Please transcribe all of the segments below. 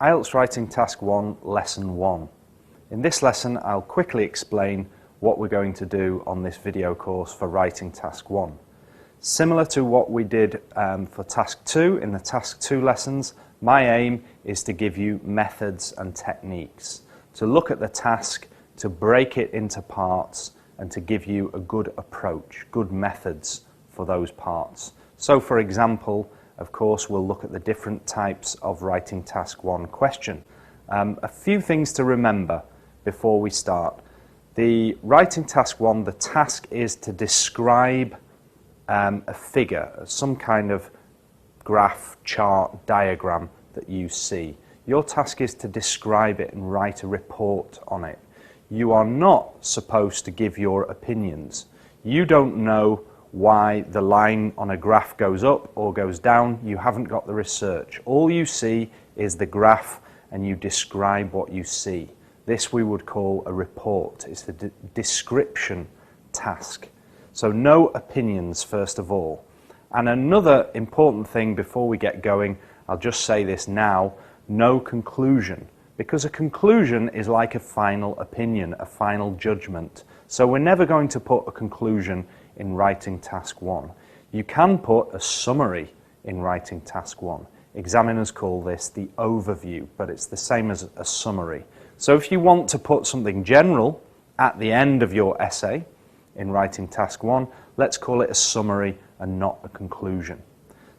IELTS Writing Task 1, Lesson 1. In this lesson, I'll quickly explain what we're going to do on this video course for Writing Task 1. Similar to what we did for Task 2 in the Task 2 lessons, my aim is to give you methods and techniques, to look at the task, to break it into parts, and to give you a good approach, good methods for those parts. So for example, of course, we'll look at the different types of Writing Task 1 question. A few things to remember before we start. The Writing Task 1, the task is to describe a figure, some kind of graph, chart, diagram that you see. Your task is to describe it and write a report on it. You are not supposed to give your opinions. You don't know why the line on a graph goes up or goes down. You haven't got the research. All you see is the graph and you describe what you see. This we would call a report. It's the description task. So no opinions first of all. And another important thing before we get going, I'll just say this now, no conclusion. Because a conclusion is like a final opinion, a final judgment. So we're never going to put a conclusion in Writing Task 1. You can put a summary in Writing Task 1. Examiners call this the overview, but it's the same as a summary. So if you want to put something general at the end of your essay in Writing Task 1, let's call it a summary and not a conclusion.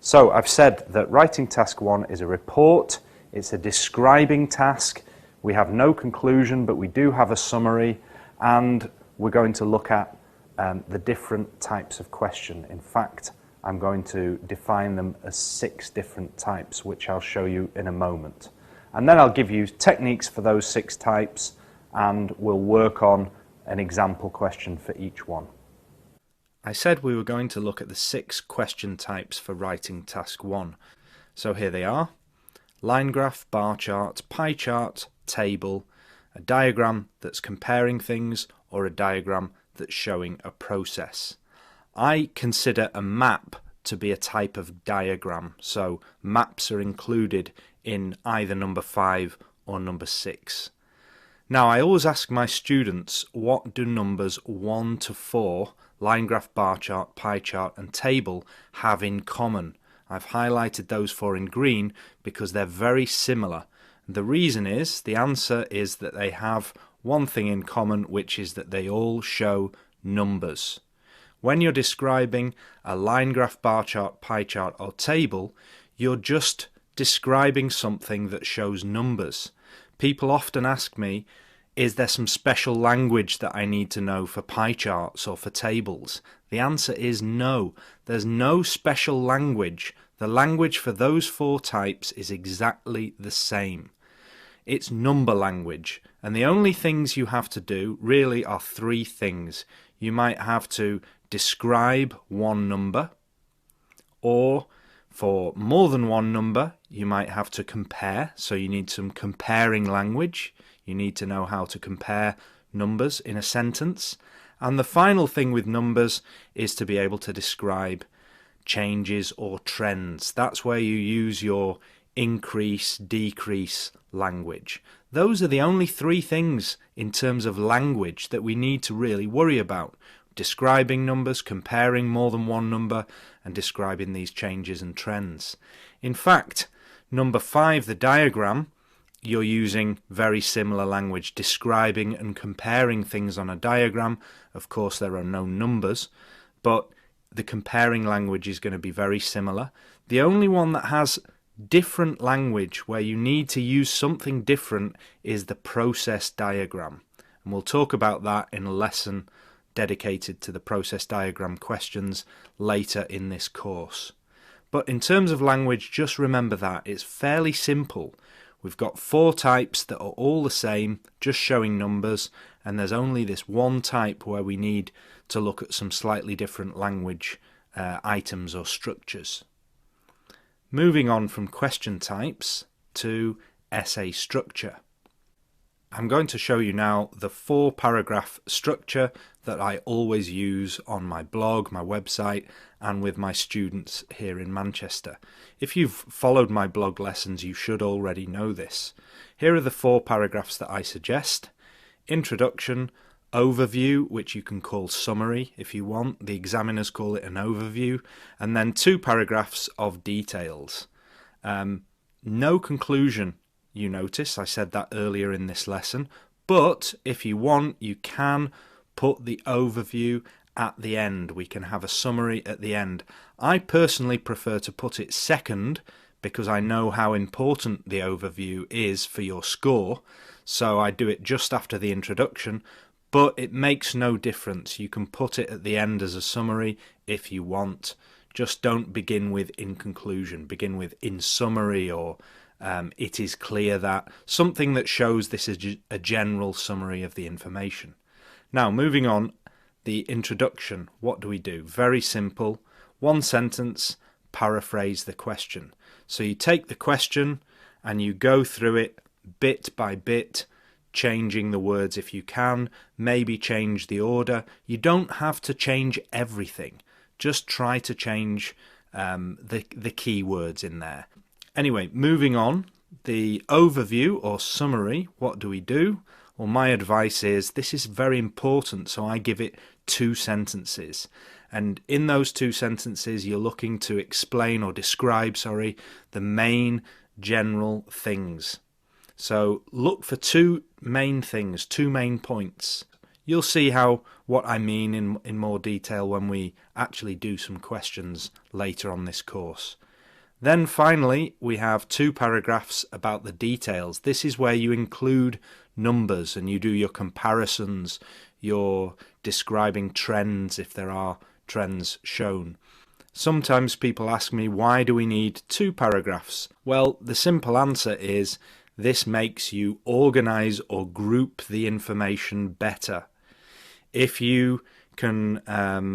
So I've said that Writing Task 1 is a report. It's a describing task. We have no conclusion, but we do have a summary, and we're going to look at the different types of question. In fact, I'm going to define them as 6 different types, which I'll show you in a moment. And then I'll give you techniques for those 6 types, and we'll work on an example question for each one. I said we were going to look at the 6 question types for Writing Task 1. So here they are. Line graph, bar chart, pie chart, table, a diagram that's comparing things, or a diagram that's showing a process. I consider a map to be a type of diagram, so maps are included in either number 5 or number 6. Now I always ask my students, what do numbers 1 to 4, line graph, bar chart, pie chart and table have in common? I've highlighted those 4 in green because they're very similar. The reason is, the answer is that they have one thing in common, which is that they all show numbers. When you're describing a line graph, bar chart, pie chart or table, you're just describing something that shows numbers. People often ask me, is there some special language that I need to know for pie charts or for tables? The answer is no. There's no special language. The language for those 4 types is exactly the same. It's number language, and the only things you have to do really are 3 things. You might have to describe one number, or for more than one number you might have to compare, so you need some comparing language. You need to know how to compare numbers in a sentence. And the final thing with numbers is to be able to describe changes or trends. That's where you use your increase, decrease language. Those are the only 3 things in terms of language that we need to really worry about. Describing numbers, comparing more than one number, and describing these changes and trends. In fact, number 5, the diagram, you're using very similar language, describing and comparing things on a diagram. Of course, there are no numbers, but the comparing language is going to be very similar. The only one that has different language, where you need to use something different, is the process diagram. And we'll talk about that in a lesson dedicated to the process diagram questions later in this course. But in terms of language, just remember that it's fairly simple. We've got 4 types that are all the same, just showing numbers, and there's only this one type where we need to look at some slightly different language items or structures. Moving on from question types to essay structure. I'm going to show you now the 4-paragraph structure that I always use on my blog, my website, and with my students here in Manchester. If you've followed my blog lessons, you should already know this. Here are the 4 paragraphs that I suggest. Introduction, overview, which you can call summary if you want. The examiners call it an overview. And then 2 paragraphs of details. No conclusion. You notice I said that earlier in this lesson, but if you want, you can put the overview at the end. We can have a summary at the end. I personally prefer to put it second because I know how important the overview is for your score, so I do it just after the introduction, but it makes no difference. You can put it at the end as a summary if you want. Just don't begin with in conclusion. Begin with in summary or it is clear that, something that shows this is a general summary of the information. Now, moving on, the introduction. What do we do? Very simple. 1 sentence, paraphrase the question. So you take the question and you go through it bit by bit, changing the words if you can, maybe change the order. You don't have to change everything. Just try to change the key words in there. Anyway, moving on, the overview or summary, what do we do? Well, my advice is this is very important, so I give it 2 sentences. And in those 2 sentences, you're looking to explain or describe, the main general things. So look for 2 main things, 2 main points. You'll see what I mean in more detail when we actually do some questions later on this course. Then finally, we have 2 paragraphs about the details. This is where you include numbers and you do your comparisons, you're describing trends if there are trends shown. Sometimes people ask me, why do we need 2 paragraphs? Well, the simple answer is this makes you organize or group the information better. If you can,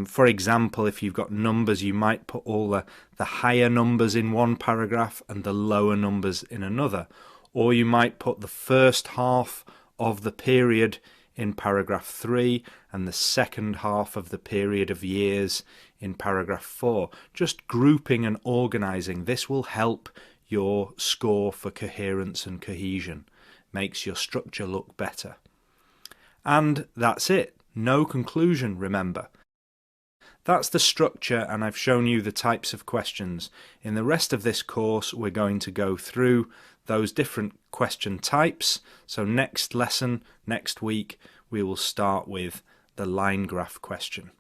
for example, if you've got numbers, you might put all the higher numbers in one paragraph and the lower numbers in another. Or you might put the first half of the period in paragraph 3 and the second half of the period of years in paragraph 4. Just grouping and organizing. This will help your score for coherence and cohesion. Makes your structure look better. And that's it. No conclusion, remember. That's the structure, and I've shown you the types of questions. In the rest of this course, we're going to go through those different question types. So next lesson, next week, we will start with the line graph question.